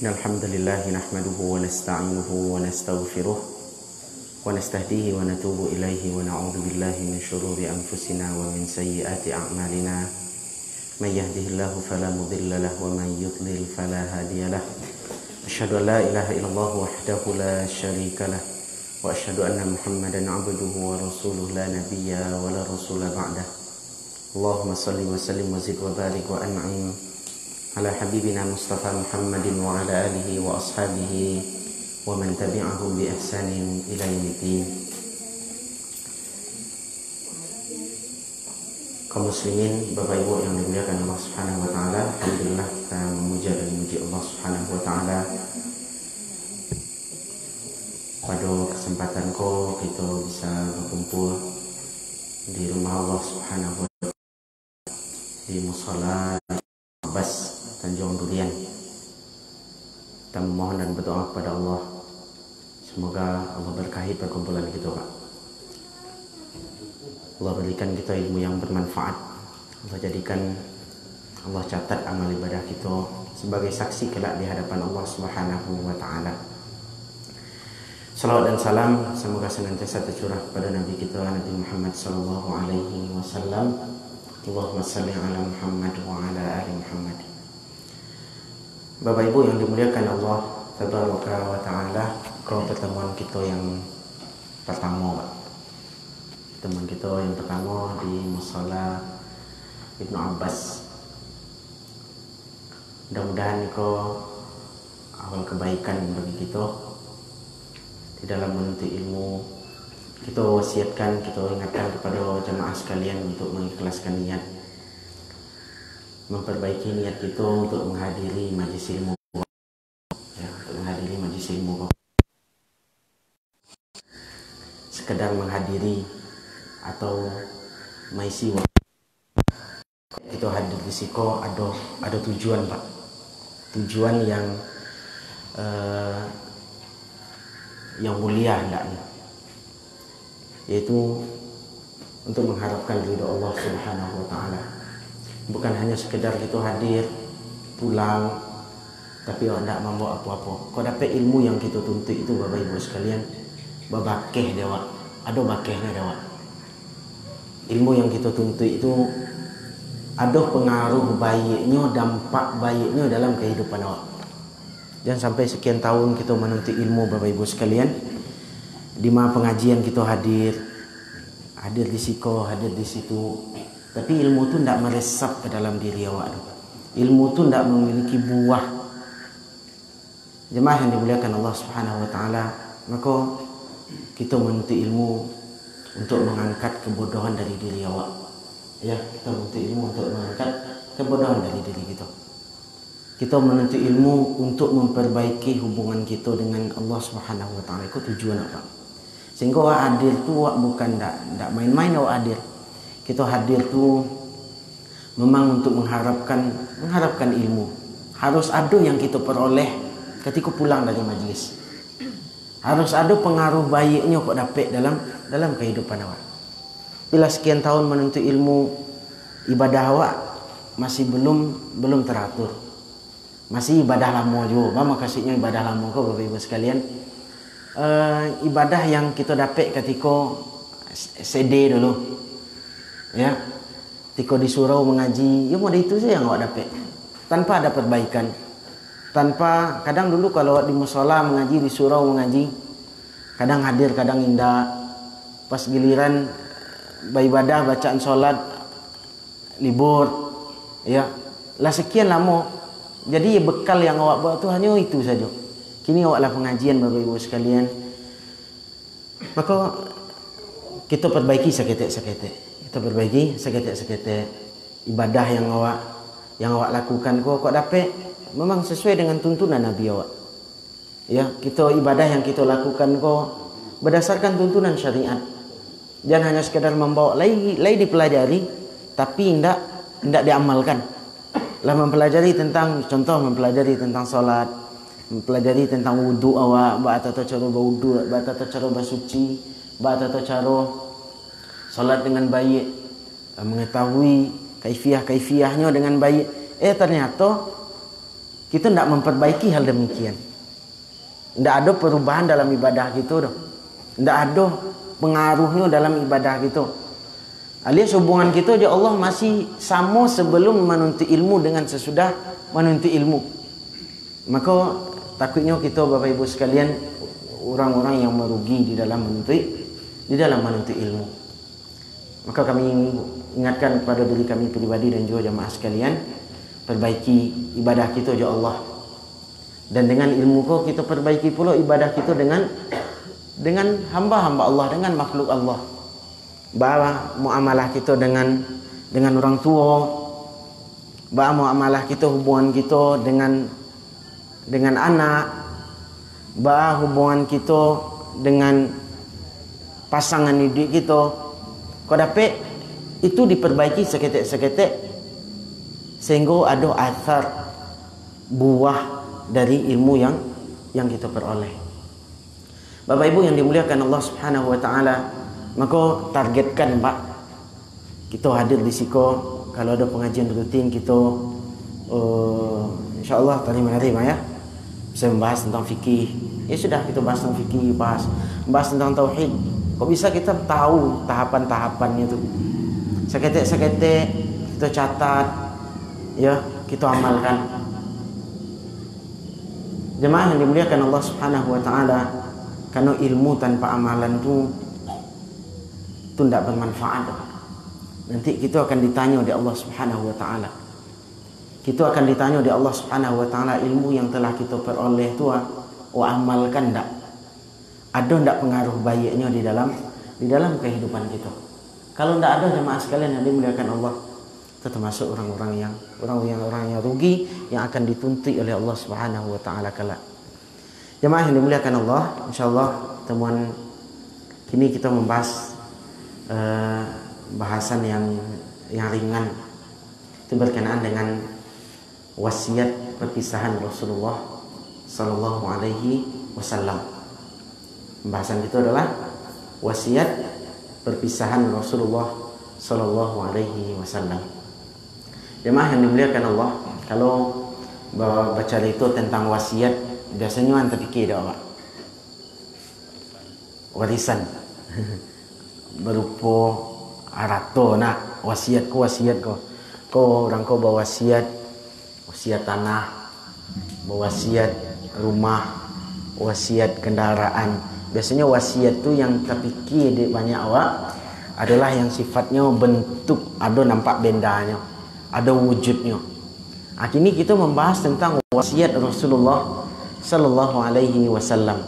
Alhamdulillah nahmaduhu wa nasta'inuhu wa nastaghfiruh wa nastahdihi wa natubu ilaihi wa na'udzu billahi min syururi anfusina wa min sayyiati a'malina may yahdihillahu fala mudilla lahu wa may yudlil fala hadiyalah. Asyhadu an la ilaha illallah wahdahu la syarika lah wa asyhadu anna Muhammadan 'abduhu wa rasuluh la nabiyya wa la rasula ba'dah. Allahumma shalli wa sallim wa zid wa barik wa an'im ala habibina Mustafa Muhammadin wa ala alihi wa ashabihi wa man tabi'ahum bi ihsanin ila yaumiddin. Kaum muslimin, Bapak Ibu yang dimuliakan Allah Subhanahu wa taala, alhamdulillah kita memuja dan memuji Allah Subhanahu wa taala. Pada kesempatan ko kita bisa berkumpul di rumah Allah Subhanahu wa taala di musala Abbas Tanjung Durian. Kita memohon dan berdoa kepada Allah, semoga Allah berkahi perkumpulan kita, Pak. Allah berikan kita ilmu yang bermanfaat. Allah jadikan, Allah catat amal ibadah kita sebagai saksi kelak di hadapan Allah Subhanahu wa taala. Salawat dan salam semoga senantiasa tercurah kepada Nabi kita Nabi Muhammad sallallahu alaihi wasallam. Allahumma salli ala Muhammad wa ala ali Muhammad. Bapak Ibu yang dimuliakan Allah Tabaraka wa ta'ala, kalau pertemuan kita yang pertama, Pak. Pertemuan kita yang pertama di Musala Ibnu Abbas. Mudah-mudahan kau awal kebaikan bagi kita di dalam menuntut ilmu. Kita wasiatkan, kita ingatkan kepada jemaah sekalian untuk mengikhlaskan niat, memperbaiki niat kita untuk menghadiri majlis ilmu, ya, untuk menghadiri majlis ilmu. Sekedar menghadiri atau maisi kita hadir di siko ada tujuan, Pak. Tujuan yang mulia hendaknya, yaitu untuk mengharapkan ridha Allah Subhanahu wa taala. Bukan hanya sekedar kita hadir pulang tapi tidak membawa apa-apa. Kau dapat ilmu yang kita tuntut itu, Bapak Ibu sekalian, babakeh dewa, ada bakehnya dewa. Ilmu yang kita tuntut itu ada pengaruh baiknya, dampak baiknya dalam kehidupan awak. Jangan sampai sekian tahun kita menuntut ilmu, Bapak Ibu sekalian, di mana pengajian kita hadir di siko, hadir di situ, tapi ilmu tu tidak meresap ke dalam diri awak. Ilmu tu tidak memiliki buah. Jemaah yang dimuliakan Allah Subhanahu wa taala, maka kita menuntut ilmu untuk mengangkat kebodohan dari diri awak. Ya, kita menuntut ilmu untuk mengangkat kebodohan dari diri kita. Kita menuntut ilmu untuk memperbaiki hubungan kita dengan Allah Subhanahu wa taala. Itu tujuan apa? Sehingga awak hadir tu bukan tak main-main awak hadir. Kita hadir tu memang untuk mengharapkan ilmu. Harus ada yang kita peroleh ketika pulang dari majlis. Harus ada pengaruh baiknya kok dapat dalam kehidupan awak. Bila sekian tahun menuntut ilmu, ibadah awak masih belum teratur. Masih ibadah lama juga. Apa maksudnya ibadah lama kau, Bapak Ibu sekalian? Ibadah yang kita dapat ketika CD dulu, ya, ketika disuruh mengaji, ya model itu saja yang awak dapat, tanpa ada perbaikan, tanpa, kadang dulu kalau di musola mengaji, disuruh mengaji, kadang hadir kadang indah, pas giliran beribadah bacaan solat libur, ya lah sekian lama. Jadi bekal yang awak buat tu hanya itu saja. Kini awaklah pengajian, Bapak Ibu sekalian. Maka kita perbaiki seketik-seketik. Kita perbaiki seketik-seketik. Ibadah yang awak lakukan kok dapat memang sesuai dengan tuntunan Nabi awak. Ya, kita ibadah yang kita lakukan kok berdasarkan tuntunan syariat. Jangan hanya sekedar membawa lagi dipelajari tapi tidak diamalkan. Lah mempelajari tentang, contoh mempelajari tentang solat, mempelajari tentang wudu awak, bagaimana cara berwudu, bagaimana cara bersuci, bagaimana cara solat dengan baik, mengetahui kaifiah-kaifiahnya dengan baik. Ternyata kita tidak memperbaiki hal demikian. Tidak ada perubahan dalam ibadah kita dah. Tidak ada pengaruhnya dalam ibadah kita. Alias hubungan kita dengan Allah masih sama sebelum menuntut ilmu dengan sesudah menuntut ilmu. Maka takutnya kita Bapak Ibu sekalian orang-orang yang merugi di dalam menuntut ilmu. Maka kami ingatkan kepada diri kami pribadi dan juga jamaah sekalian, perbaiki ibadah kita kepada Allah. Dan dengan ilmu kau kita perbaiki pula ibadah kita dengan hamba-hamba Allah, dengan makhluk Allah. Bahawa muamalah kita dengan orang tua, bahawa muamalah kita, hubungan kita dengan anak, bahawa hubungan kita dengan pasangan hidup kita. Kau dapat itu diperbaiki seketik-seketik sehingga ada athar buah dari ilmu yang kita peroleh. Bapak Ibu yang dimuliakan Allah Subhanahu wa taala, maka targetkan Pak kita hadir di siko. Kalau ada pengajian rutin kita insyaallah tadi menarik ya. Bisa membahas tentang fikih. Ya sudah kita bahas tentang fikih, bahas tentang tauhid. Kok bisa kita tahu tahapan-tahapannya itu? Seketik-seketik kita catat, ya, kita amalkan. Jemaah yang dimuliakan Allah Subhanahu wa taala, karena ilmu tanpa amalan itu tidak bermanfaat. Nanti kita akan ditanya oleh Allah Subhanahu wa taala. Kita akan ditanya oleh Allah Subhanahu wa taala ilmu yang telah kita peroleh itu amalkan enggak? Ada enggak pengaruh baiknya di dalam kehidupan kita? Kalau enggak ada, jemaah sekalian yang dimuliakan Allah, itu termasuk orang-orang yang rugi, yang akan dituntut oleh Allah Subhanahu wa taala kelak. Jemaah yang dimuliakan Allah, insyaallah temuan kini kita membahas bahasan yang ringan. Itu berkenaan dengan wasiat perpisahan Rasulullah sallallahu alaihi wasallam. Pembahasan kita adalah wasiat perpisahan Rasulullah sallallahu alaihi wasallam. Jemaah yang dimuliakan Allah, kalau baca itu tentang wasiat, biasanya anda fikir dah Pak, warisan berupa harta nak, wasiat ko orang ko bawa wasiat tanah, bawa wasiat rumah, wasiat kendaraan. Biasanya wasiat tu yang terfikir di banyak awak adalah yang sifatnya bentuk, ada nampak bendanya, ada wujudnya. Kini kita membahas tentang wasiat Rasulullah sallallahu alaihi wasallam.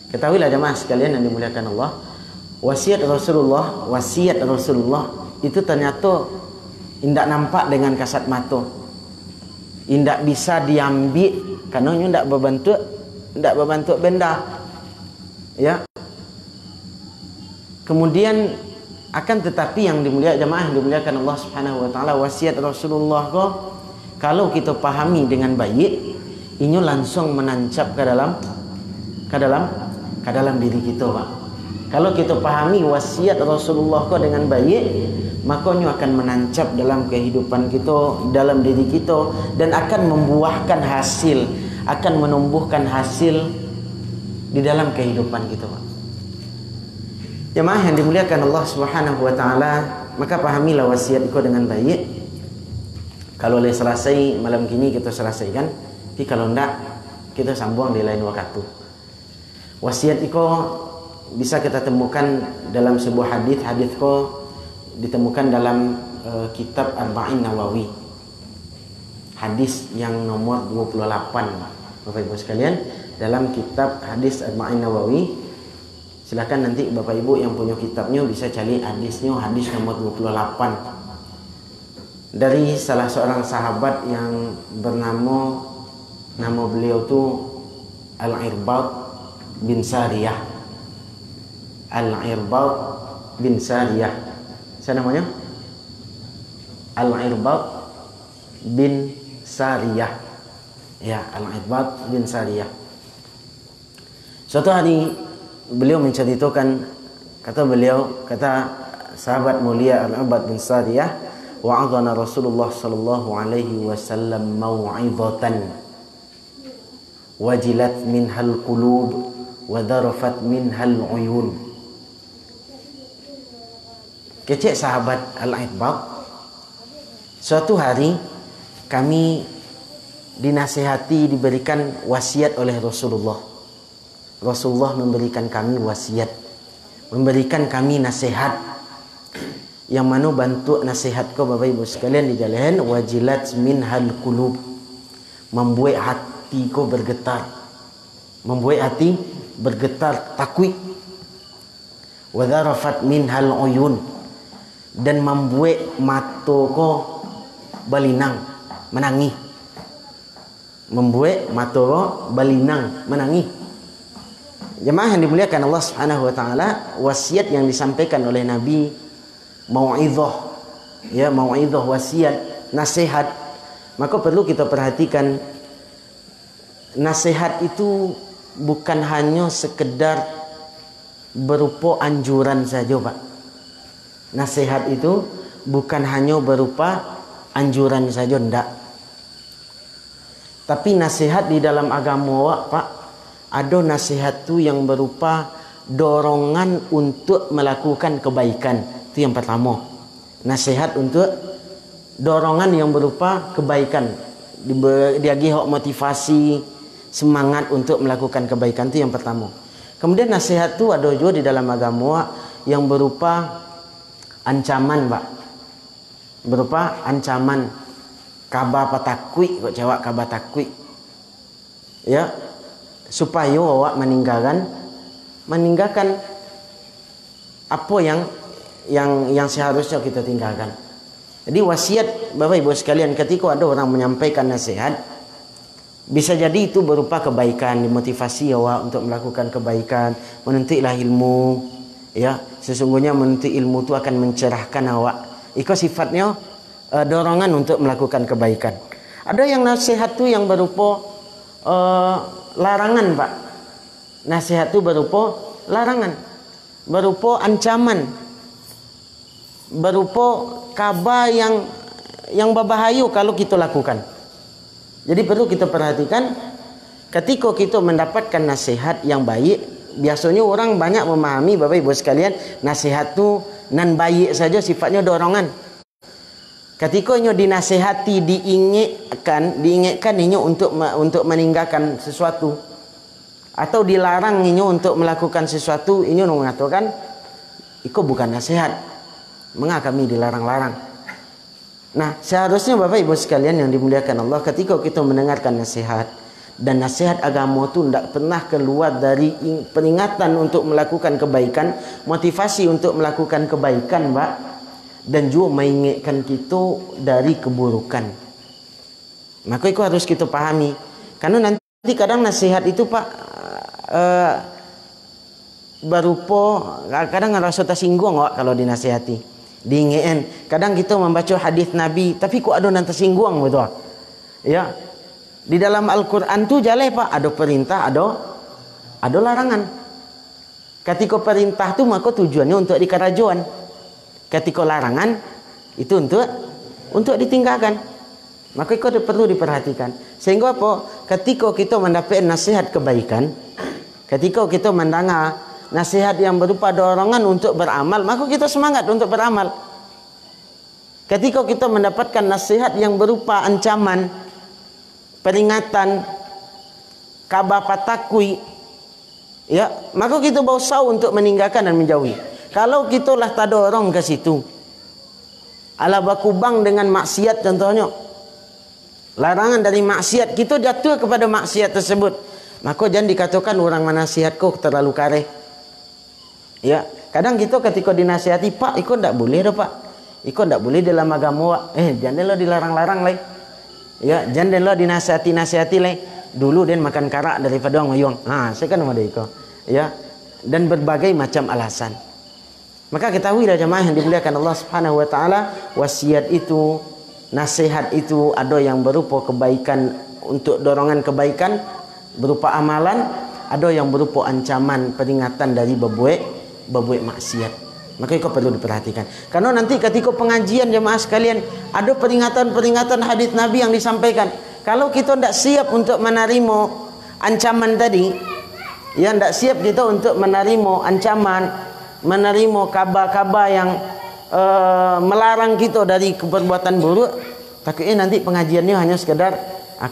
Ketahuilah jemaah sekalian yang dimuliakan Allah, wasiat Rasulullah itu ternyata tidak nampak dengan kasat mata, tidak bisa diambil kerana tidak berbentuk benda, ya. Kemudian akan tetapi yang dimuliakan jemaah yang dimuliakan Allah Subhanahu wa taala, wasiat Rasulullah kalau kita pahami dengan baik, ini langsung menancap ke dalam diri kita, Pak. Kalau kita pahami wasiat Rasulullah dengan baik, maka ini akan menancap dalam kehidupan kita, dalam diri kita, dan akan membuahkan hasil, akan menumbuhkan hasil di dalam kehidupan kita, Pak. Jemaah yang dimuliakan Allah Subhanahu wa taala, maka pahamilah wasiat itu dengan baik. Kalau boleh selesai malam kini kita selesaikan, tapi kalau tidak kita sambung di lain waktu. Wasiat itu bisa kita temukan dalam sebuah hadis itu ditemukan dalam kitab Arba'in Nawawi. Hadis yang nomor 28, Bapak Ibu sekalian, dalam kitab hadis Arba'in Nawawi. Silakan nanti Bapak Ibu yang punya kitabnya bisa cari hadisnya, hadis nomor 28. Dari salah seorang sahabat yang nama beliau tu Al-Irbad bin Sariyah. Al-Irbad bin Sariyah. Siapa namanya? Al-Irbad bin Sariyah. Ya, Al-Irbad bin Sariyah. Suatu hari beliau menceritakan, kata sahabat mulia Al-Irbad bin Sariyah, wa'adhana Rasulullah sallallahu alaihi wasallam mau'izatan wajilat minhal qulub wa dharafat minhal uyun. Kecek sahabat Al-Itbaq, suatu hari kami dinasihati, diberikan wasiat oleh Rasulullah. Rasulullah memberikan kami wasiat, memberikan kami nasihat, yang mana bantu nasihat kau Bapak Ibu sekalian di jalan, wajilat minhal qulub, membuat hati kau bergetar, membuat hati bergetar takwi, wa dharafat minhal uyun, dan membuat mata kau balinang menangis, membuat mata kau balinang menangis. Jemaah yang dimuliakan Allah Subhanahu wa taala, wasiat yang disampaikan oleh Nabi, mau'izah, ya, mau'izah, wasiat, nasihat, maka perlu kita perhatikan, nasihat itu bukan hanya sekedar berupa anjuran saja, Pak. Nasihat itu bukan hanya berupa anjuran saja, enggak. Tapi nasihat di dalam agama, Pak, ada nasihat tu yang berupa dorongan untuk melakukan kebaikan. Itu yang pertama. Nasihat untuk dorongan yang berupa kebaikan. Dia hak motivasi, semangat untuk melakukan kebaikan, itu yang pertama. Kemudian nasihat tu ada juga di dalam agama yang berupa ancaman, Pak. Berupa ancaman, kabar patakui, kok jawab kabar takui, ya, supaya awak meninggalkan apa yang seharusnya kita tinggalkan. Jadi wasiat Bapak Ibu sekalian, ketika ada orang menyampaikan nasihat, bisa jadi itu berupa kebaikan, dimotivasi awak untuk melakukan kebaikan, menuntutlah ilmu, ya, sesungguhnya menuntut ilmu itu akan mencerahkan awak. Itu sifatnya dorongan untuk melakukan kebaikan. Ada yang nasihat tu yang berupa larangan, Pak. Nasihat tu berupa larangan, berupa ancaman, berupa kabar yang berbahaya kalau kita lakukan. Jadi perlu kita perhatikan, ketika kita mendapatkan nasihat yang baik, biasanya orang banyak memahami, Bapak Ibu sekalian, nasihat tu nan baik saja, sifatnya dorongan. Ketika nyo dinasihati, diingatkan nyo untuk meninggalkan sesuatu, atau dilarang nyo untuk melakukan sesuatu, nyo mengatakan itu bukan nasihat. Mengapa kami dilarang-larang? Nah, seharusnya Bapak Ibu sekalian yang dimuliakan Allah, ketika kita mendengarkan nasihat, dan nasihat agama itu tidak pernah keluar dari peringatan untuk melakukan kebaikan, motivasi untuk melakukan kebaikan, Pak, dan juga mengingatkan kita dari keburukan, maka itu harus kita pahami. Karena nanti kadang nasihat itu, Pak, berupa kadang rasa tersinggung, Pak, kalau dinasihati, diingatkan. Kadang kita membaca hadis Nabi, tapi kok ada yang tersinggung, betul? Ya, di dalam Al-Quran tu jelas, Pak, ada perintah, ada larangan. Ketika perintah tu maka tujuannya untuk dikerajuan. Ketika larangan itu untuk ditinggalkan. Maka itu perlu diperhatikan. Sehingga apa? Ketika kita mendapat nasihat kebaikan, ketika kita mendengar nasihat yang berupa dorongan untuk beramal, maka kita semangat untuk beramal. Ketika kita mendapatkan nasihat yang berupa ancaman, peringatan, kabar patakui, ya, maka kita berusaha untuk meninggalkan dan menjauhi. Kalau kita lah tak dorong ke situ, ala bakubang dengan maksiat contohnya, larangan dari maksiat, kita jatuh kepada maksiat tersebut, maka jangan dikatakan orang menasihat kau terlalu kareh. Ya, kadang kita ketika dinasihati, Pak, ikut tak boleh dah, Pak, ikut tak boleh dalam agama, jangan lo dilarang-larang lah. Ya, jangan lo dinasihati lah. Dulu dia makan karak daripada orang mayung. Saya kan ada itu. Ya, dan berbagai macam alasan. Maka ketahuilah jemaah yang dimuliakan Allah Subhanahu wa taala, wasiat itu, nasihat itu ada yang berupa kebaikan, untuk dorongan kebaikan berupa amalan, ada yang berupa ancaman, peringatan dari berbuat maksiat. Maka itu perlu diperhatikan. Karena nanti ketika pengajian jemaah sekalian, ada peringatan-peringatan hadis Nabi yang disampaikan. Kalau kita tidak siap untuk menerima ancaman tadi, ya tidak siap kita untuk menerima ancaman, menerima kabar-kabar yang melarang kita dari perbuatan buruk, takutnya nanti pengajiannya hanya sekedar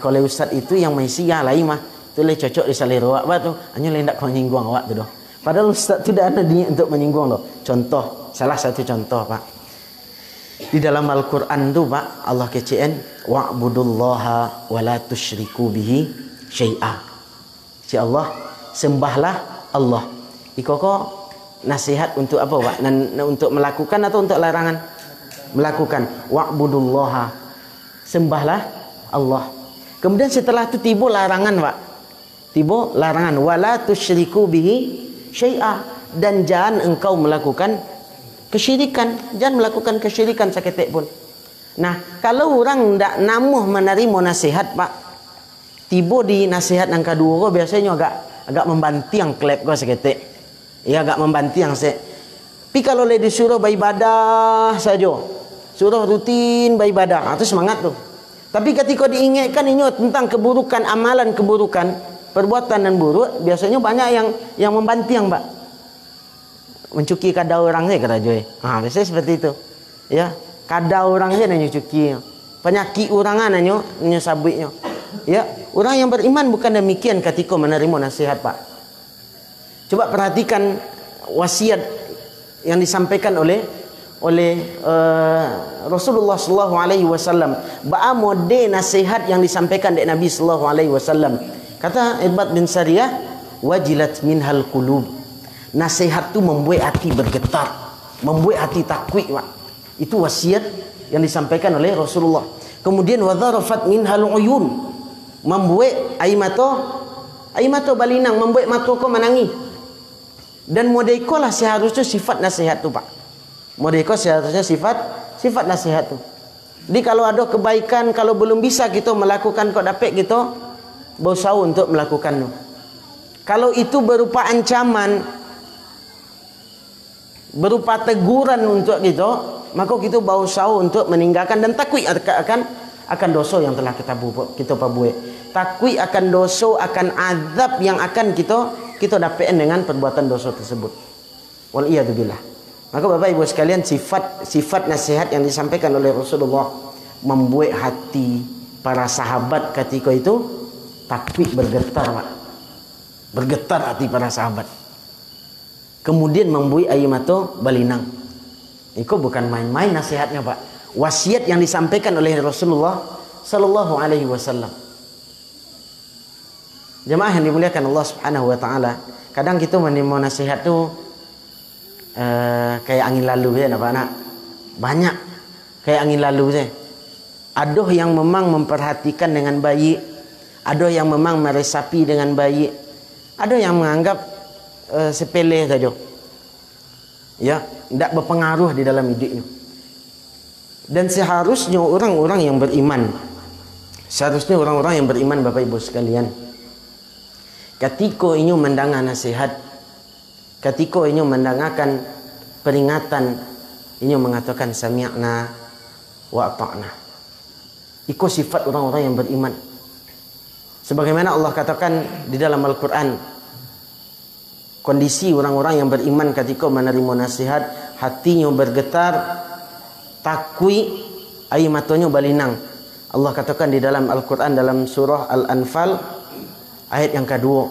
kalau ustaz itu yang Malaysia lain mah, tu le cocok di selera awak tu, hanya le ndak kau nyinggung awak tu doh. Padahal ustaz tidak ada niat untuk menyinggung loh. Contoh, salah satu contoh Pak. Di dalam Al-Quran tu Pak, Allah kecen wa'budullaha wa la tusyriku bihi syai'a. Si Allah, sembahlah Allah. Iko nasihat untuk apa Pak? Untuk melakukan atau untuk larangan? Melakukan. Wa'budullaha, sembahlah Allah. Kemudian setelah itu tiba larangan Pak. Tiba larangan wala tusyriku bihi syai'a, dan jangan engkau melakukan kesyirikan, jangan melakukan kesyirikan seketik pun. Nah, kalau orang tidak namuh menerima nasihat Pak, tiba di nasihat yang kedua biasanya agak membantiang klep kau seketik. Ya agak membantiang se. Tapi kalau le disuruh beribadah saja, suruh rutin beribadah, itu semangat tu. Tapi ketika diingatkan ini tentang keburukan, amalan keburukan, perbuatan dan buruk, biasanya banyak yang membantiang Pak. Mencuki kada orang saya kata Joy. Biasanya seperti itu. Ya, kada orang saya nanya cuki. Penyakit orang nanya sabitnya. Ya, orang yang beriman bukan demikian ketika menerima nasihat Pak. Coba perhatikan wasiat yang disampaikan oleh Rasulullah sallallahu alaihi wasallam. Ba mode nasihat yang disampaikan oleh Nabi sallallahu alaihi wasallam. Kata Irbad bin Sariyah, wajilat minhal qulub. Nasihat itu membuat hati bergetar, membuat hati takwik Pak. Itu wasiat yang disampaikan oleh Rasulullah. Kemudian wadharafat minhal uyun, membuat air mata balinang, membuat mata kau menangis. Dan modeko lah seharusnya sifat nasihat tu Pak. Modeko seharusnya sifat nasihat tu. Jadi kalau ada kebaikan, kalau belum bisa kita melakukan, kau dapat kita berusaha untuk melakukan tu. Kalau itu berupa ancaman, berupa teguran untuk kita, maka kita berusaha untuk meninggalkan dan takwi akan dosa yang telah kita perbuat. Takwi akan dosa, akan azab yang akan kita dapatkan dengan perbuatan dosa tersebut. Waliyadzubillah. Maka Bapak Ibu sekalian, sifat nasihat yang disampaikan oleh Rasulullah membuat hati para sahabat ketika itu takwi bergetar Pak. Bergetar hati para sahabat. Kemudian membuat air mata balinang. Itu bukan main-main nasihatnya Pak. Wasiat yang disampaikan oleh Rasulullah sallallahu alaihi wasallam. Jemaah yang dimuliakan Allah Subhanahu wa taala, kadang kita menerima nasihat tu kayak angin lalu ya Pak nak. Banyak kayak angin lalu je. Ada yang memang memperhatikan dengan baik, ada yang memang meresapi dengan baik, ada yang menganggap sepele saja. Ya, tidak berpengaruh di dalam hidupnya. Dan seharusnya orang-orang yang beriman, Bapak Ibu sekalian, ketika ini mendengar nasihat, ketika ini mendengarkan peringatan, ini mengatakan sami'na wa ata'na. Itu sifat orang-orang yang beriman. Sebagaimana Allah katakan di dalam Al-Quran, kondisi orang-orang yang beriman ketika menerima nasihat, hatinya bergetar, takwi, air matanya balinang. Allah katakan di dalam Al-Quran dalam surah Al-Anfal ayat yang kedua,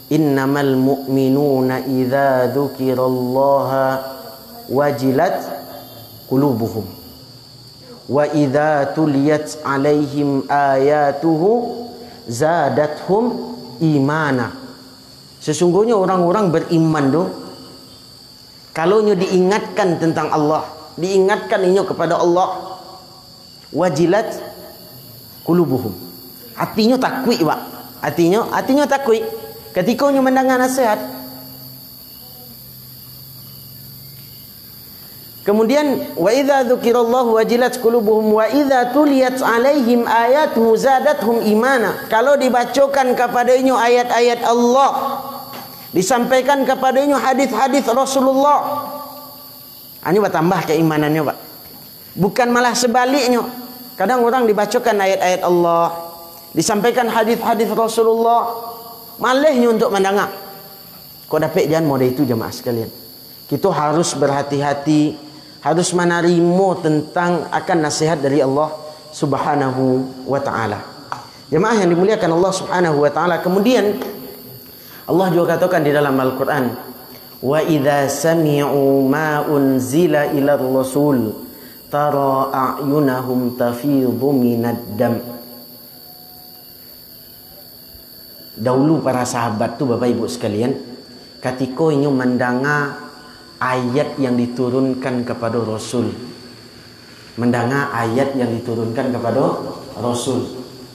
innamal mu'minuna idza dzukirallaha wajilat qulubuhum wa idza tuliyat alaihim ayatuhu zadathum imana. Sesungguhnya orang-orang beriman tu, kalau nyo diingatkan tentang Allah, diingatkan inyo kepada Allah, wajilat qulubuhum. Hatinya takwi Pak. Hatinya takwi ketika nyo mendengar nasihat. Kemudian wa idza dzukirallahu wajilat qulubuhum wa idza tuliyat alaihim ayatuhu zadathum imana. Kalau dibacakan kepadanya ayat-ayat Allah, disampaikan kepadanya hadis-hadis Rasulullah, Ini bertambah keimanannya, Pak. Bukan malah sebaliknya. Kadang orang dibacakan ayat-ayat Allah, disampaikan hadis-hadis Rasulullah, malahnya untuk mendengar. Kok dapat jangan model itu jemaah sekalian. Kita harus berhati-hati, harus menerima tentang akan nasihat dari Allah Subhanahu wa taala. Jemaah yang dimuliakan Allah Subhanahu wa taala, kemudian Allah juga katakan di dalam Al-Qur'an, wa idza sami'u ma unzila ila rasul tara a'yunahum tafidhu minad dam. Dahulu para sahabat tu Bapak Ibu sekalian, ketika ini mendengar ayat yang diturunkan kepada Rasul, mendengar ayat yang diturunkan kepada Rasul,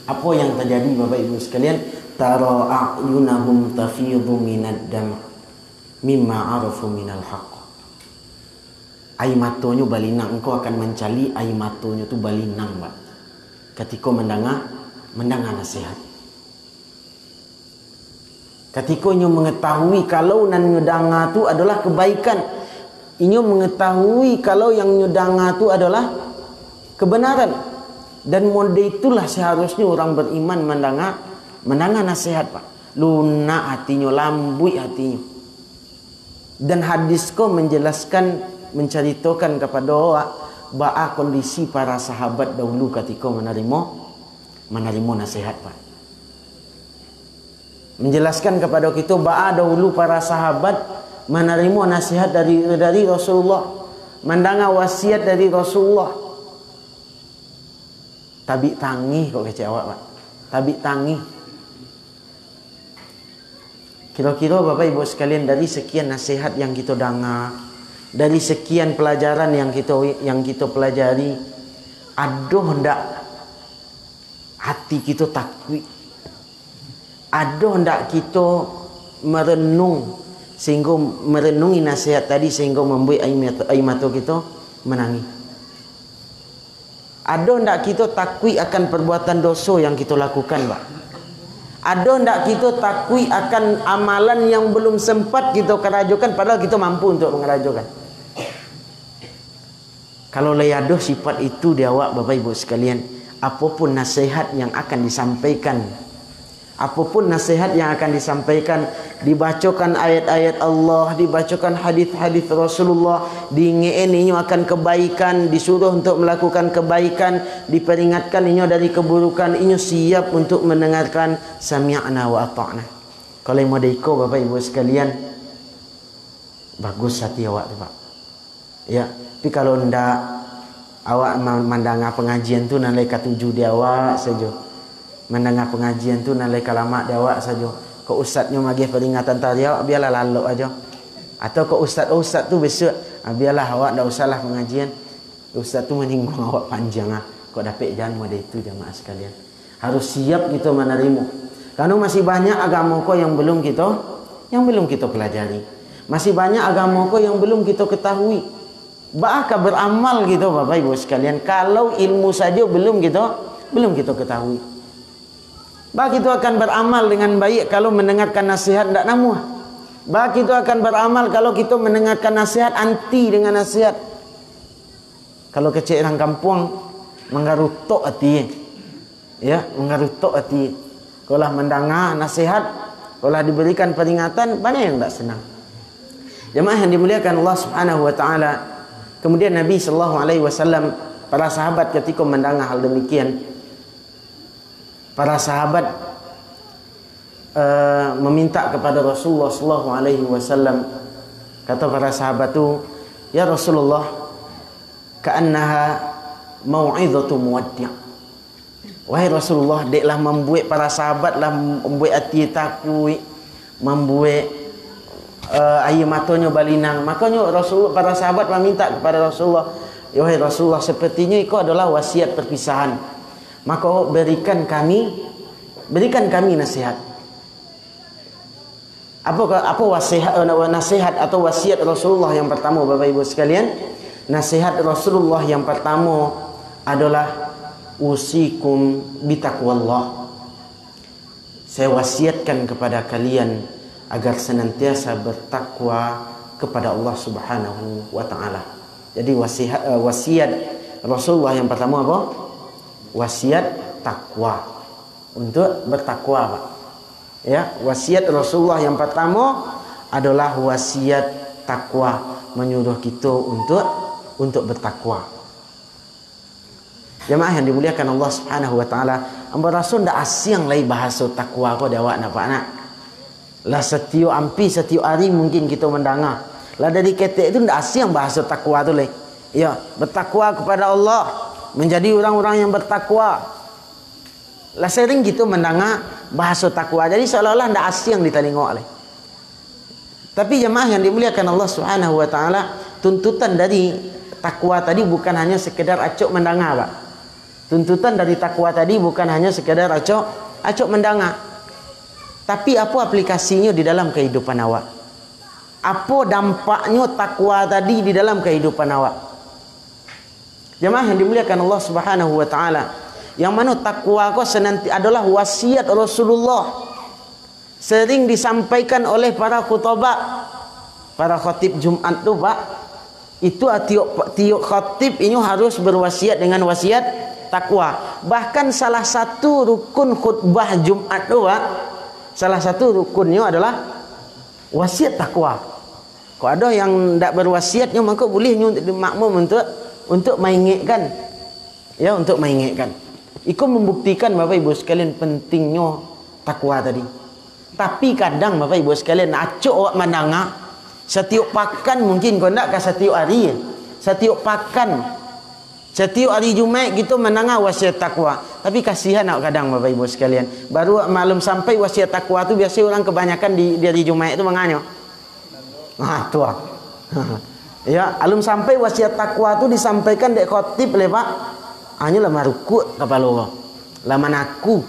apa yang terjadi Bapak Ibu sekalian? Tara a'yunahum tafidhu minad dam mimma arafu minal haqq. Air matanya balinang, engkau akan mencari air matanya tu balinang, Pak. Ketika mendengar nasihat. Ketika inyo mengetahui kalau nan nyudanga tu adalah kebaikan, inyo mengetahui kalau yang nyudanga tu adalah kebenaran, dan mode itulah seharusnya orang beriman mendengar nasihat, Pak. Lunak hatinya, lambut hatinya. Dan hadis ko menjelaskan, menceritakan kepada orang bahwa kondisi para sahabat dahulu ketika menerima nasihat, Pak. Menjelaskan kepada kita bahwa dahulu para sahabat menerima nasihat dari Rasulullah, mendengar wasiat dari Rasulullah. Tabik tangih kok kecewa, Pak. Tabik tangih. Kira-kira Bapak Ibu sekalian, dari sekian nasihat yang kita dengar, dari sekian pelajaran yang kita pelajari, ada hendak hati kita takwi? Ada hendak kita merenungi nasihat tadi sehingga membuat air mata kita menangis? Ada hendak kita takwi akan perbuatan dosa yang kita lakukan, Pak? Ada hendak kita takwi akan amalan yang belum sempat kita kerajukan padahal kita mampu untuk mengerajukan? Kalau ada sifat itu di awak Bapak Ibu sekalian, apapun nasihat yang akan disampaikan, dibacakan ayat-ayat Allah, dibacakan hadis-hadis Rasulullah, diingatkan ini akan kebaikan, disuruh untuk melakukan kebaikan, diperingatkan ini dari keburukan, ini siap untuk mendengarkan sami'na wa ata'na. Kalau mau diiko Bapak Ibu sekalian, bagus hati awak tu, Pak. Ya, tapi kalau ndak awak mendengar pengajian tu nalai katuju di awak saja. Mendengar pengajian tu nalai kalamat di awak saja. Kau ustaznya bagi peringatan tadi awak biarlah lalu aja. Atau kau ustaz tu besok, biarlah awak dak usahlah pengajian. Ustaz tu meninggung awak panjang ah. Kau dapat jangan model itu jemaah sekalian. Harus siap kita menerima. Karena masih banyak agama kau yang belum kita pelajari. Masih banyak agama kau yang belum kita ketahui. Bahkan beramal gitu Bapak Ibu sekalian, kalau ilmu saja belum kita ketahui. Bah kita akan beramal dengan baik kalau mendengarkan nasihat tidak namuh. Bah kita akan beramal kalau kita mendengarkan nasihat anti dengan nasihat. Kalau kecil orang kampung menggarutok hati, ya menggarutok hati. Kalau mendengar nasihat, kalau diberikan peringatan, banyak yang tidak senang. Jemaah yang dimuliakan Allah Subhanahu Wa Taala. Kemudian Nabi Sallallahu Alaihi Wasallam, para sahabat ketika mendengar hal demikian, para sahabat meminta kepada Rasulullah Sallallahu Alaihi Wasallam. Kata para sahabat tu, ya Rasulullah, ka'annaha mau'izatu muwaddi'. Wahai Rasulullah, deklah membuat para sahabat lah membuat hati takut, membuat air matanya balinang. Makanya Rasulullah, para sahabat meminta kepada Rasulullah, ya wahai Rasulullah, sepertinya itu adalah wasiat perpisahan. Maka berikan kami nasihat. Apa nasihat atau wasiat Rasulullah yang pertama Bapak Ibu sekalian? Nasihat Rasulullah yang pertama adalah usikum bitaqwallah. Saya wasiatkan kepada kalian agar senantiasa bertakwa kepada Allah Subhanahu wa taala. Jadi wasiat Rasulullah yang pertama apa? Wasiat takwa, untuk bertakwa, Pak. Ya, wasiat Rasulullah yang pertama adalah wasiat takwa, menyuruh kita untuk bertakwa. Jemaah yang dimuliakan Allah Subhanahu wa taala, hamba Rasul ndak asing lai bahasa takwa ko dawak nak nak. Lah setiap hari mungkin kita mendengar. Lah dari ketek itu ndak asing bahasa takwa tu lai. Ya, bertakwa kepada Allah, menjadi orang-orang yang bertakwa. Lah sering kita mendengar bahasa takwa. Jadi seolah-olah ndak asing di telinga lai. Tapi jemaah yang dimuliakan Allah Subhanahu wa taala, tuntutan dari takwa tadi bukan hanya sekedar acok mendengar, Pak. Tuntutan dari takwa tadi bukan hanya sekedar acok mendengar. Tapi apa aplikasinya di dalam kehidupan awak? Apa dampaknya takwa tadi di dalam kehidupan awak? Jemaah yang dimuliakan Allah Subhanahu wa taala, yang mana takwa ko adalah wasiat Rasulullah, sering disampaikan oleh para khutbah, para khatib Jumat tu, Pak. Itu tiap khatib ini harus berwasiat dengan wasiat takwa. Bahkan salah satu rukun khutbah Jumat tu, Pak, salah satu rukunnya adalah wasiat takwa. Kalau ada yang tidak berwasiatnya, maka boleh makmum untuk mengingatkan. Ya, untuk mengingatkan. Itu membuktikan Bapak Ibu sekalian pentingnya takwa tadi. Tapi kadang Bapak Ibu sekalian acok awak mendengar setiap pakan, mungkin kau nak ke setiap hari, setiap pakan, setiap hari Jumaat kita mendengar wasiat takwa. Tapi kasihan nak kadang Bapak Ibu sekalian, baru malam sampai wasiat takwa tu biasa orang kebanyakan di hari Jumaat itu menganya. Tu ah. Ya, alum sampai wasiat takwa tu disampaikan dek khatib le, Pak. Hanya lama rukuk kepala orang. Lama naku.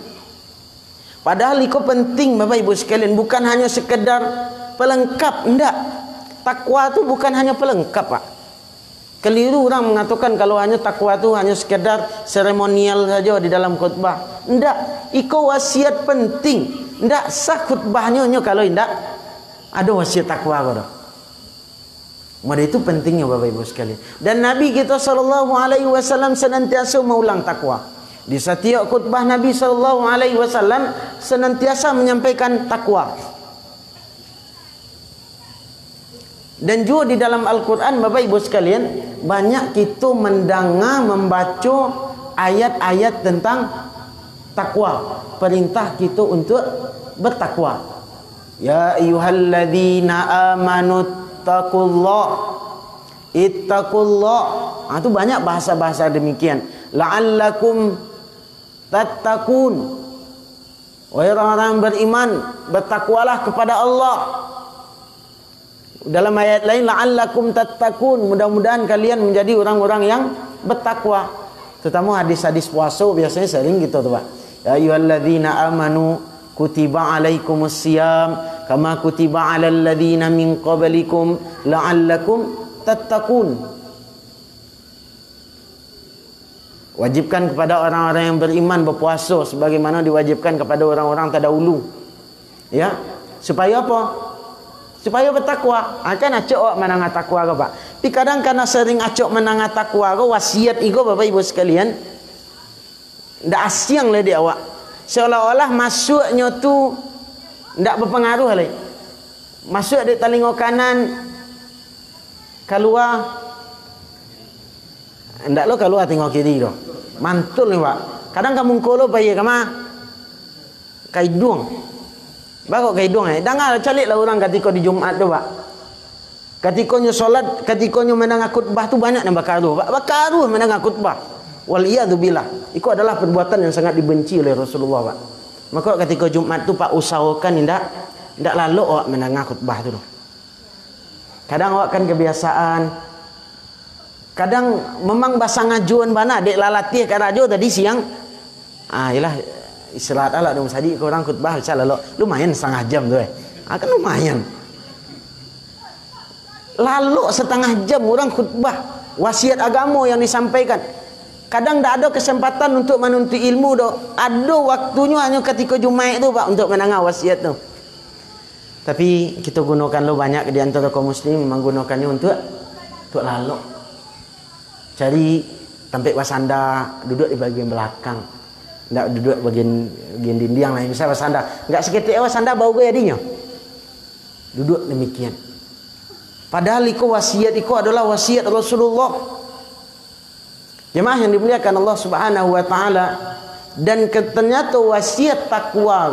Padahal itu penting Bapak Ibu sekalian, bukan hanya sekedar pelengkap, enggak. Takwa tu bukan hanya pelengkap, Pak. Keliru orang mengatakan kalau hanya takwa tu hanya sekedar seremonial saja di dalam khutbah. Enggak, iko wasiat penting. Enggak sah khutbahnya kalau enggak ada wasiat takwa kau. Maka itu pentingnya Bapak Ibu sekalian. Dan Nabi kita sallallahu alaihi wasallam senantiasa mengulang takwa. Di setiap khutbah Nabi sallallahu alaihi wasallam senantiasa menyampaikan takwa. Dan juga di dalam Al-Quran Bapak Ibu sekalian, banyak kita mendengar, membaca ayat-ayat tentang takwa, perintah kita untuk bertakwa. Ya ayyuhalladzina amanu ittaqullah. Itu banyak bahasa-bahasa demikian. La'allakum tattaqun. Wahai orang-orang beriman, bertakwalah kepada Allah. Dalam ayat lain, la'allakum tattaqun, mudah-mudahan kalian menjadi orang-orang yang bertakwa. Terutama hadis-hadis puasa biasanya sering gitu tuh, Pak. Ya ayyuhalladzina amanu kutiba alaikumus siyam kama kutiba alal ladzina min qablikum la'allakum tattaqun. Wajibkan kepada orang-orang yang beriman berpuasa sebagaimana diwajibkan kepada orang-orang terdahulu. Ya, supaya apa? Supaya bertakwa. Kan acok awak menangat takwa ke, Pak. Tapi kadang karena sering acok menangat takwa ke, wasiat itu Bapak Ibu sekalian ndak asyang le di awak. Seolah-olah masuknya tu ndak berpengaruh le. Masuk di telinga kanan, keluar ndak lo keluar tengok kiri lo. Mantul ni, Pak. Kadang kamu kolo bayi kama kaidung. Bago kaidung dengar caliklah orang ketika di Jumat tu, Pak. Ketikanya solat, ketikanya mendengar khutbah tu banyak yang bakaruh, Pak. Bakaruh mendengar khutbah. Wal iyadzubillah. Itu adalah perbuatan yang sangat dibenci oleh Rasulullah, Pak. Maka ketika Jumat tu Pak usahakan ndak lalu awak mendengar khutbah tu. Kadang awak kan kebiasaan. Kadang memang bahasa ngajuan bana dek lalatih karajo tadi siang. Yalah istirahat ala dong sadi ke orang khutbah lalu lumayan setengah jam tu kan lumayan. Lalu setengah jam orang khutbah wasiat agama yang disampaikan. Kadang tak ada kesempatan untuk menuntut ilmu doh. Ada waktunya hanya ketika Jumaat tu, Pak, untuk mendengar wasiat tu. Tapi kita gunakan lo banyak di antara kaum muslim menggunakannya untuk lalu. Cari tempat wasanda, duduk di bagian belakang. Tidak duduk bagian dinding lah. Misalnya wasanda, enggak seketika wasanda bau gaya dinya. Duduk demikian. Padahal iku wasiat iku adalah wasiat Rasulullah. Jemaah yang dimuliakan Allah Subhanahu wa taala, dan ternyata wasiat takwa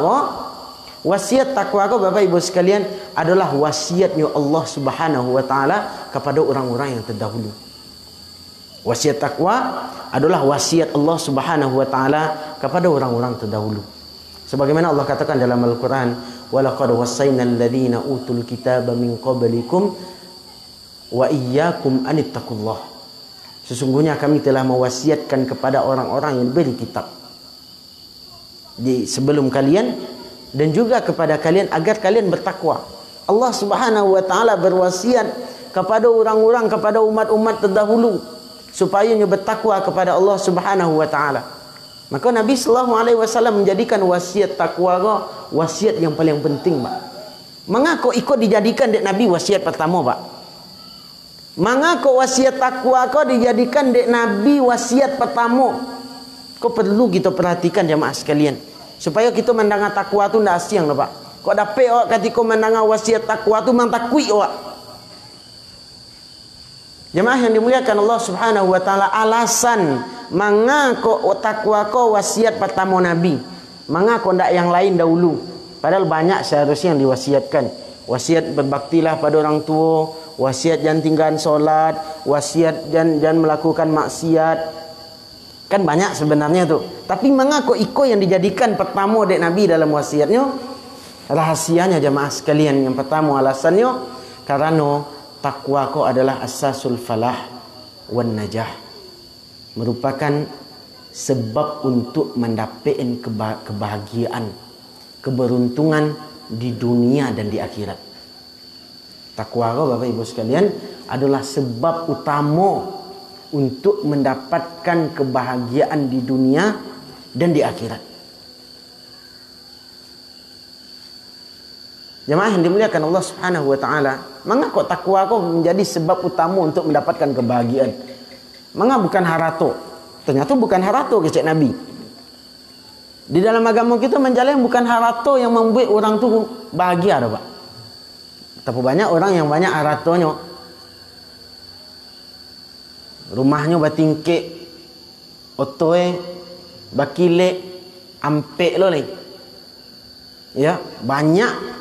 Bapak Ibu sekalian adalah wasiatnya Allah Subhanahu wa taala kepada orang-orang yang terdahulu. Wasiat takwa adalah wasiat Allah Subhanahu wa taala kepada orang-orang terdahulu. Sebagaimana Allah katakan dalam Al-Qur'an, "Wa laqad wassaynal ladzina utul kitaba min qablikum wa iyyakum anittaqullah." Sesungguhnya kami telah mewasiatkan kepada orang-orang yang diberi kitab sebelum kalian dan juga kepada kalian agar kalian bertakwa. Allah Subhanahu wa taala berwasiat kepada orang-orang, kepada umat-umat terdahulu supaya bertakwa kepada Allah Subhanahu wa taala. Maka Nabi sallallahu alaihi wasallam menjadikan wasiat takwa wasiat yang paling penting, Pak. Mengapa ikut dijadikan dek Nabi wasiat pertama, Pak? Mengapa wasiat takwa kau dijadikan dek Nabi wasiat pertama? Kau perlu kita perhatikan jemaah sekalian, supaya kita mendengar takwa tu ndak siang lah, Pak. Kau dapat awak ketika mendengar wasiat takwa tu memang takwi awak. Jemaah yang dimuliakan Allah Subhanahu wa taala, alasan mengapa takwa kau wasiat pertama Nabi, mengapa ndak yang lain dahulu? Padahal banyak seharusnya yang diwasiatkan. Wasiat berbaktilah pada orang tua, wasiat jangan tinggalkan solat, wasiat jangan melakukan maksiat. Kan banyak sebenarnya tu. Tapi mengapa iko yang dijadikan pertama dek Nabi dalam wasiatnya? Rahasianya jemaah sekalian, yang pertama alasannya karena takwa ko adalah asasul falah wan najah. Merupakan sebab untuk mendapatkan kebahagiaan, keberuntungan di dunia dan di akhirat. Takwa Bapak Ibu sekalian adalah sebab utama untuk mendapatkan kebahagiaan di dunia dan di akhirat. Jemaah yang dimuliakan Allah Subhanahu wa taala, mengapa takwa menjadi sebab utama untuk mendapatkan kebahagiaan? Mengapa bukan harato? Ternyata bukan harato kecek Nabi. Di dalam agama kita menjalani bukan harato yang membuat orang tu bahagia, Pak. Tapi banyak orang yang banyak haratonya. Rumahnya batingke, otoe, bakile, ampek lo ni. Ya, banyak.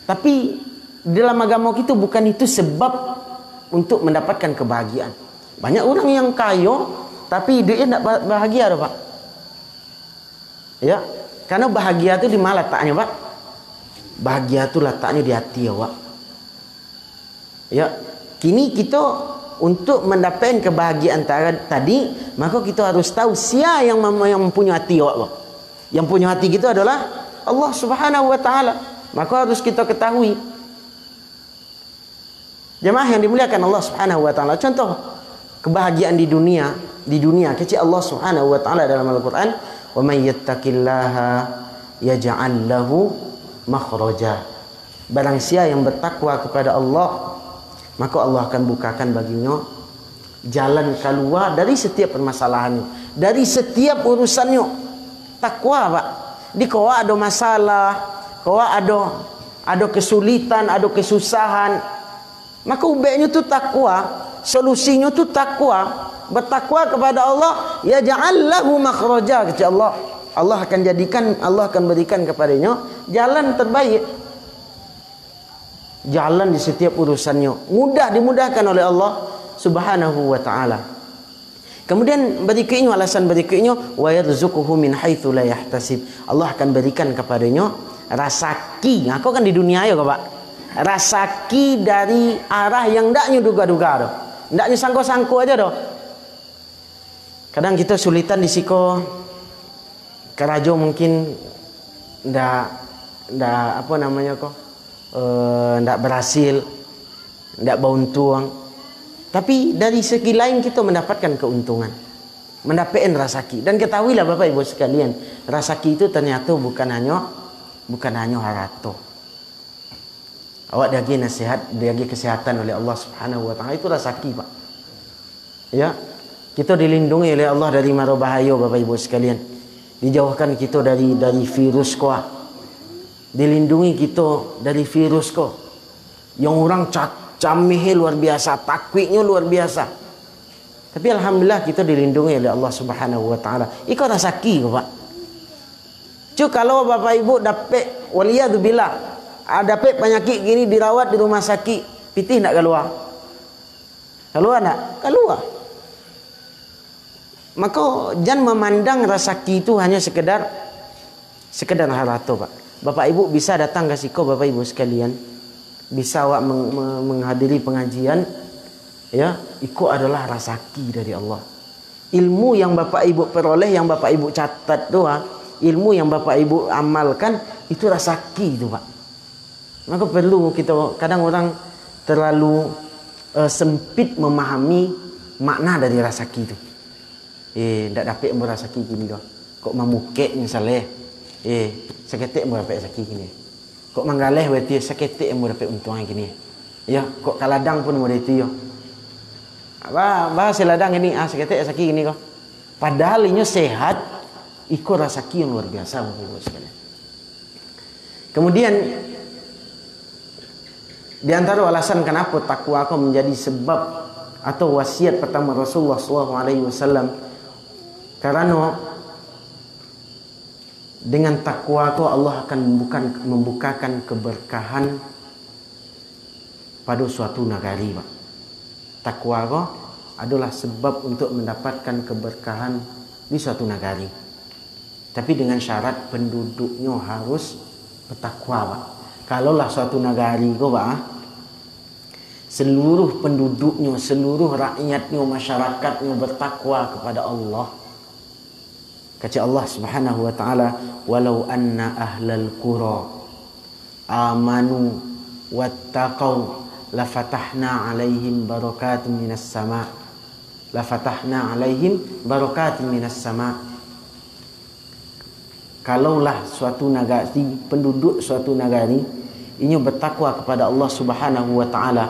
Tapi di dalam agama kita bukan itu sebab untuk mendapatkan kebahagiaan. Banyak orang yang kaya tapi hidupnya tak bahagia, Pak. Ya, karena bahagia itu di mana letaknya, Pak? Bahagia itu letaknya di hati, Pak. Ya, kini kita untuk mendapatkan kebahagiaan tadi, maka kita harus tahu siapa yang mempunyai hati, Pak. Yang punya hati kita adalah Allah Subhanahu wa taala. Maka harus kita ketahui. Jemaah yang dimuliakan Allah Subhanahu wa taala, contoh kebahagiaan di dunia kecil Allah Subhanahu wa taala dalam Al-Qur'an, "Wa may yattaqillaha yaj'al lahu makhraja." Barang siapa yang bertakwa kepada Allah, maka Allah akan bukakan baginya jalan keluar dari setiap permasalahannya, dari setiap urusannya. Takwa, Pak. Di kau ada masalah, kau ada kesulitan, ada kesusahan, maka ubeknya tu takwa, solusinya tu takwa. Bertakwa kepada Allah, ya ja'allahu makhraja, kata Allah. Allah akan berikan kepadanya jalan terbaik. Jalan di setiap urusannya mudah dimudahkan oleh Allah Subhanahu wa taala. Kemudian berikutnya, alasan berikutnya, wa yarzuquhu min haitsu la yahtasib. Allah akan berikan kepadanya rezeki. Aku kan di dunia ya, Pak. Rezeki dari arah yang ndaknya duga-duga dah. Ndaknya sangko-sangko aja dah. Kadang kita sulitan di siko kerajo mungkin ndak apa namanya kok ndak berhasil, ndak beruntung. Tapi dari segi lain kita mendapatkan keuntungan, mendapatkan rezeki. Dan ketahuilah Bapak Ibu sekalian, rezeki itu ternyata bukan hanya harta. Awak dagi nasihat, dagi kesehatan oleh Allah Subhanahu wa taala, itu rezeki, Pak. Ya, kita dilindungi oleh Allah dari mara bahaya Bapak Ibu sekalian. Dijauhkan kita dari virus ko. Dilindungi kita dari virus ko. Yang orang camih luar biasa, takwiknya luar biasa. Tapi alhamdulillah kita dilindungi oleh Allah Subhanahu wa taala. Iko rasaki ko, Pak. Cuk kalau Bapak Ibu dapat waliyadzubillah, dapat penyakit gini dirawat di rumah sakit, pitih nak keluar? Keluar nak? Keluar. Maka jangan memandang rasaki itu hanya sekedar harata, Pak. Bapak Ibu bisa datang ke siko, Bapak Ibu sekalian. Bisa awak menghadiri pengajian, ya, itu adalah rasaki dari Allah. Ilmu yang Bapak Ibu peroleh, yang Bapak Ibu catat doa, ilmu yang Bapak Ibu amalkan, itu rasaki itu, Pak. Maka perlu kita, kadang orang terlalu sempit memahami makna dari rasaki itu. Tak dapat merasaki gini dah. Kok mamukek misalnya, seketik mau dapat rasaki gini. Kok manggaleh berarti seketik mau dapat untung gini. Ya, kok kaladang pun mau itu ya. Bahasa ladang ini, seketik rasaki gini kok. Padahal ini sehat, ikut rasaki yang luar biasa Bapak Ibu sekalian. Kemudian di antara alasan kenapa takwa kau menjadi sebab atau wasiat pertama Rasulullah SAW, karena dengan takwa kau Allah akan membukakan keberkahan pada suatu nagari, Pak. Takwa kau adalah sebab untuk mendapatkan keberkahan di suatu nagari. Tapi dengan syarat penduduknya harus bertakwa, Pak. Kalaulah suatu nagari kau, Pak, seluruh penduduknya, seluruh rakyatnya, masyarakatnya bertakwa kepada Allah. Kata Allah Subhanahu wa taala, "Walau anna ahlal qura amanu wattaqau lafatahna 'alaihim barakatin minas sama'." Lafatahna 'alaihim barakatin minas sama'. Kalaulah suatu negari, penduduk suatu negari ini bertakwa kepada Allah Subhanahu wa taala,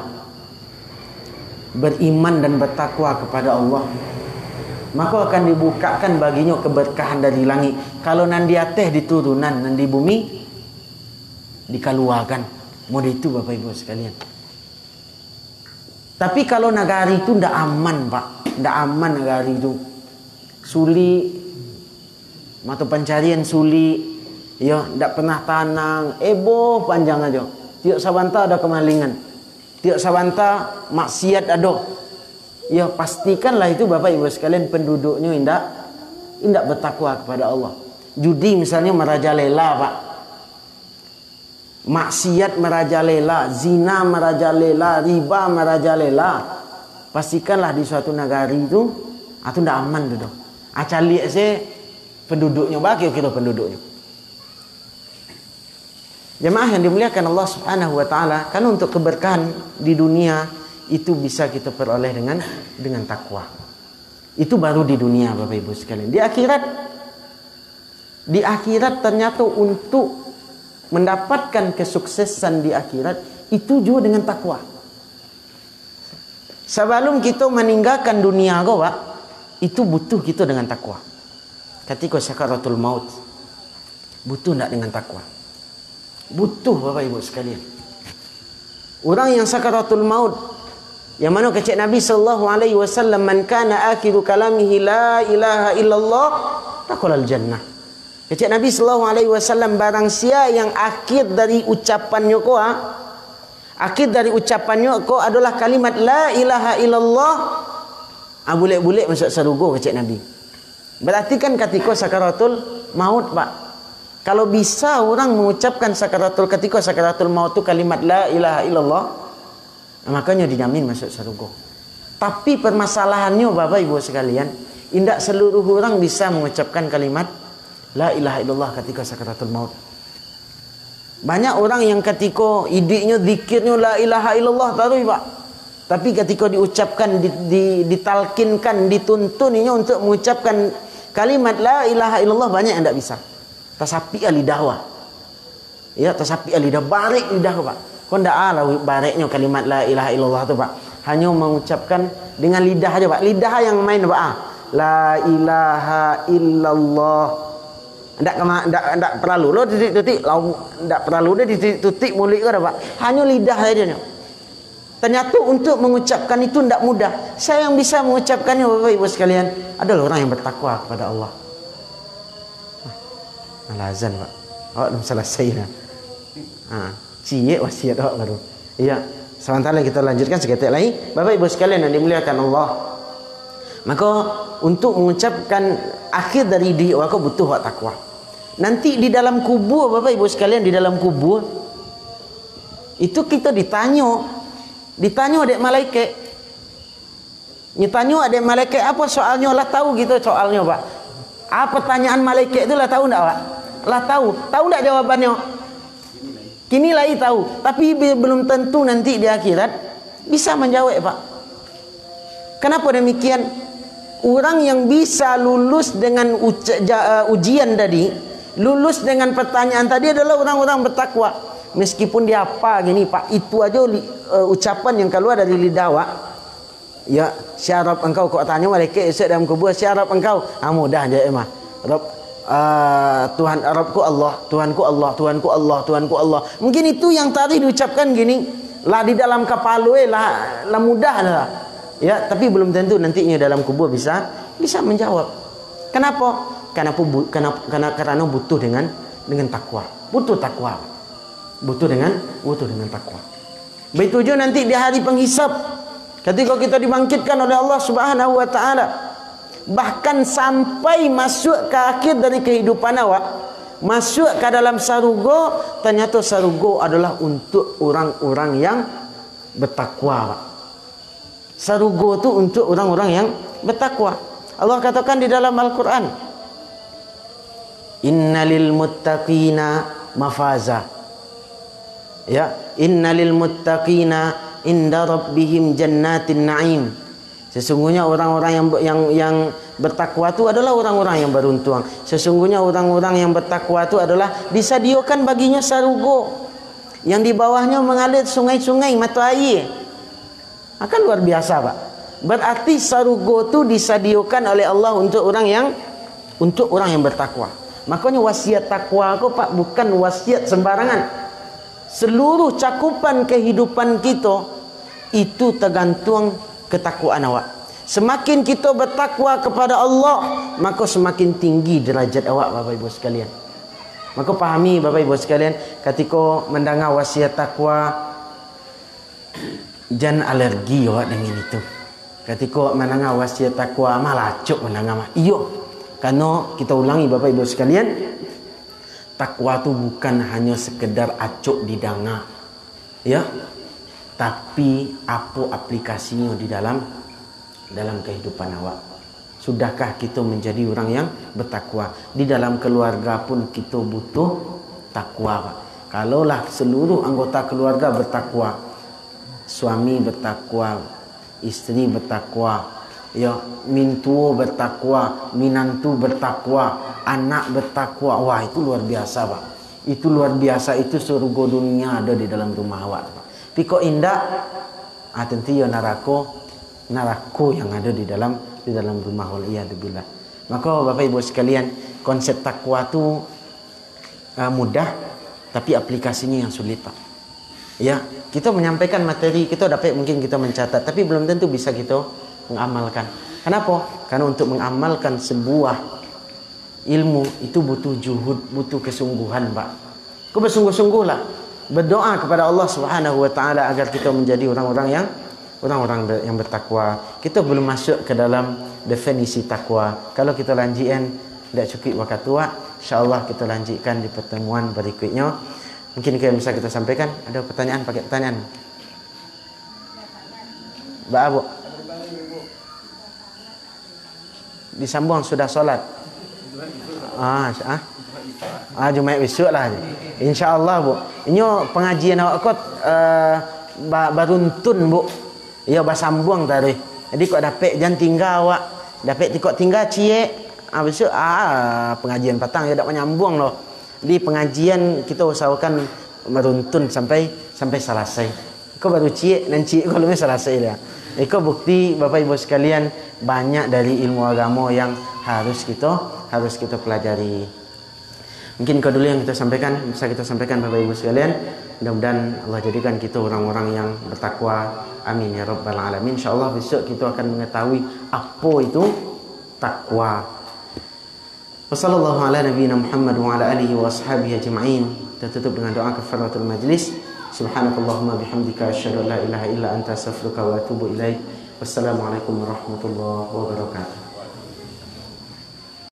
beriman dan bertakwa kepada Allah, maka akan dibukakan baginya keberkahan dari langit. Kalau nanti atas diturunan, nanti bumi dikeluarkan. Mau itu Bapak Ibu sekalian. Tapi kalau negari itu tidak aman, Pak. Tidak aman negari itu. Sulit, mata pencarian sulit. Ya, tidak pernah tanang. Panjang aja. Tiap sabanta ada kemalingan. Tiap sabanta maksiat ada. Ya, pastikanlah itu Bapak Ibu sekalian penduduknya indak bertakwa kepada Allah. Judi misalnya merajalela, Pak. Maksiat merajalela, zina merajalela, riba merajalela. Pastikanlah di suatu negari itu ndak aman tu. Acali se penduduknya bagi kita penduduknya. Jemaah yang dimuliakan Allah Subhanahu wa taala, kan untuk keberkahan di dunia itu bisa kita peroleh dengan takwa. Itu baru di dunia Bapak Ibu sekalian. Di akhirat ternyata untuk mendapatkan kesuksesan di akhirat itu juga dengan takwa. Sebelum kita meninggalkan dunia Pak, itu butuh kita dengan takwa. Ketika sakaratul maut, butuh tidak dengan takwa? Butuh Bapak Ibu sekalian. Orang yang sakaratul maut, yang mana kata Nabi sallallahu alaihi wasallam, "Man kana akhiru kalamihi la ilaha illallah, dakhalal jannah." Kata Nabi sallallahu alaihi wasallam, barang siapa yang akhir dari ucapannya adalah kalimat la ilaha illallah, boleh masuk surga, kata Nabi. Berarti kan ketika sakaratul maut, Pak. Kalau bisa orang mengucapkan ketika sakaratul maut itu kalimat la ilaha illallah, makanya dijamin masuk surga. Tapi permasalahannya Bapak Ibu sekalian, tidak seluruh orang bisa mengucapkan kalimat la ilaha illallah ketika sakaratul maut. Banyak orang yang ketika idiknya, zikirnya la ilaha illallah taruh, Pak. Tapi ketika diucapkan, ditalkinkan, dituntuninya untuk mengucapkan kalimat la ilaha illallah, banyak yang tidak bisa. Tasapi lidah, Pak. Ya, tasapi lidah, barik lidah, Pak. Kau tidak ala bareknya kalimat la ilaha illallah tu, Pak. Hanya mengucapkan dengan lidah aja, Pak. Lidah yang main, Pak. La ilaha illallah. Enggak perlu lo titik-titik, enggak perlu dia titik-titik mulut kau dah, Pak. Hanya lidah saja. Ternyata untuk mengucapkan itu tidak mudah. Saya yang bisa mengucapkannya, Bapak Ibu sekalian, adalah orang yang bertakwa kepada Allah. Azan, Pak. Awak belum selesai dah. Cie wasiat awak baru. Iya. Sementara kita lanjutkan seketik lagi. Bapak Ibu sekalian yang dimuliakan Allah. Maka untuk mengucapkan akhir dari diri awak butuh awak takwa. Nanti di dalam kubur, Bapak Ibu sekalian, di dalam kubur itu kita ditanya adik malaikat. Ditanya adik malaikat apa soalnya, lah tahu gitu soalnya, Pak. Apa pertanyaan malaikat itu lah tahu enggak, Pak? Lah tahu. Tahu enggak jawabannya? Kini lagi tahu, tapi belum tentu nanti di akhirat bisa menjawab, Pak. Kenapa demikian? Orang yang bisa lulus dengan ujian tadi, lulus dengan pertanyaan tadi adalah orang-orang bertakwa. Meskipun dia apa gini, Pak, itu aja ucapan yang keluar dari lidah awak. Ya, syarab engkau kau tanya malaikat esok dalam kubur, syarab engkau. Mudah aja emang. Tuhan Arabku Allah, Tuhanku Allah, Tuhanku Allah, Tuhanku Allah. Mungkin itu yang tadi diucapkan gini, lah di dalam kepala lah mudah lah. Ya, tapi belum tentu nantinya dalam kubur bisa menjawab. Kenapa? Karena butuh dengan takwa. Butuh takwa. Butuh dengan takwa. Begitu juga nanti di hari penghisab, ketika kita dibangkitkan oleh Allah Subhanahu wa taala, bahkan sampai masuk ke akhir dari kehidupan awak, masuk ke dalam sarugo, ternyata sarugo adalah untuk orang-orang yang bertakwa, Pak. Sarugo itu untuk orang-orang yang bertakwa. Allah katakan di dalam Al-Quran, innalil muttaqina mafaza. Ya, innalil muttaqina inda rabbihim jannatin na'im. Sesungguhnya orang-orang yang bertakwa itu adalah orang-orang yang beruntung. Sesungguhnya orang-orang yang bertakwa itu adalah disediakan baginya sarugo yang di bawahnya mengalir sungai-sungai mata air. Akan luar biasa, Pak. Berarti sarugo itu disediakan oleh Allah untuk orang yang bertakwa. Makanya wasiat takwa aku, Pak, bukan wasiat sembarangan. Seluruh cakupan kehidupan kita itu tergantung ketakwaan awak. Semakin kita bertakwa kepada Allah, maka semakin tinggi derajat awak, Bapak Ibu sekalian. Maka pahami, Bapak Ibu sekalian, ketika mendengar wasiat takwa, jangan alergi awak dengan itu. Ketika mendengar wasiat takwa, malah acuk mendengar. Iyo, karena kita ulangi, Bapak Ibu sekalian, takwa itu bukan hanya sekedar acuk didengar, ya, tapi apa aplikasinya di dalam kehidupan awak. Sudahkah kita menjadi orang yang bertakwa? Di dalam keluarga pun kita butuh takwa, Pak. Kalaulah seluruh anggota keluarga bertakwa, suami bertakwa, istri bertakwa, ya, mintuo bertakwa, minantu bertakwa, anak bertakwa, wah itu luar biasa, Pak. Itu luar biasa, itu surga dunia ada di dalam rumah awak, Pak. Piko indah, tentu ya narako yang ada di dalam rumah, waliyadzubillah. Maka Bapak Ibu sekalian, konsep takwa itu mudah, tapi aplikasinya yang sulit, Pak. Ya, kita menyampaikan materi, kita dapat mungkin kita mencatat, tapi belum tentu bisa kita mengamalkan. Kenapa? Karena untuk mengamalkan sebuah ilmu itu butuh juhud, butuh kesungguhan, Pak. Kau bersungguh-sungguhlah berdoa kepada Allah Subhanahu wa taala agar kita menjadi orang-orang yang bertakwa. Kita belum masuk ke dalam definisi takwa. Kalau kita lanjutkan tidak cukup waktu tua, insyaallah kita lanjutkan di pertemuan berikutnya. Mungkin bisa kita sampaikan. Ada pertanyaan, pakai pertanyaan. Mbak Abu. Disambung sudah solat. Jumaat besok lah. InsyaAllah, Bu. Ini pengajian awak kot baruntun, Bu. Ya, bersambung tadi. Jadi kok dapat jangan tinggal awak. Dapat kok tinggal cie. Besok pengajian petang ya tak menyambung loh. Di pengajian kita usahakan meruntun sampai selesai. Kau baru cik dan cik kalau selesai dia. Iko bukti Bapak Ibu sekalian banyak dari ilmu agama yang harus kita pelajari. Mungkin kau dulu yang kita sampaikan, bisa kita sampaikan Bapak Ibu sekalian. Mudah-mudahan Allah jadikan kita orang-orang yang bertakwa. Amin ya rabbal alamin. Insyaallah besok kita akan mengetahui apa itu takwa. Wassallallahu ala nabiyina Muhammad wa ala alihi wa ashabihi ajma'in. Kita tutup dengan doa kafaratul majlis. Subhanakallahumma bihamdika asyhadu an la ilaha illa anta astaghfiruka wa atubu ilaik. Wassalamualaikum warahmatullahi wabarakatuh.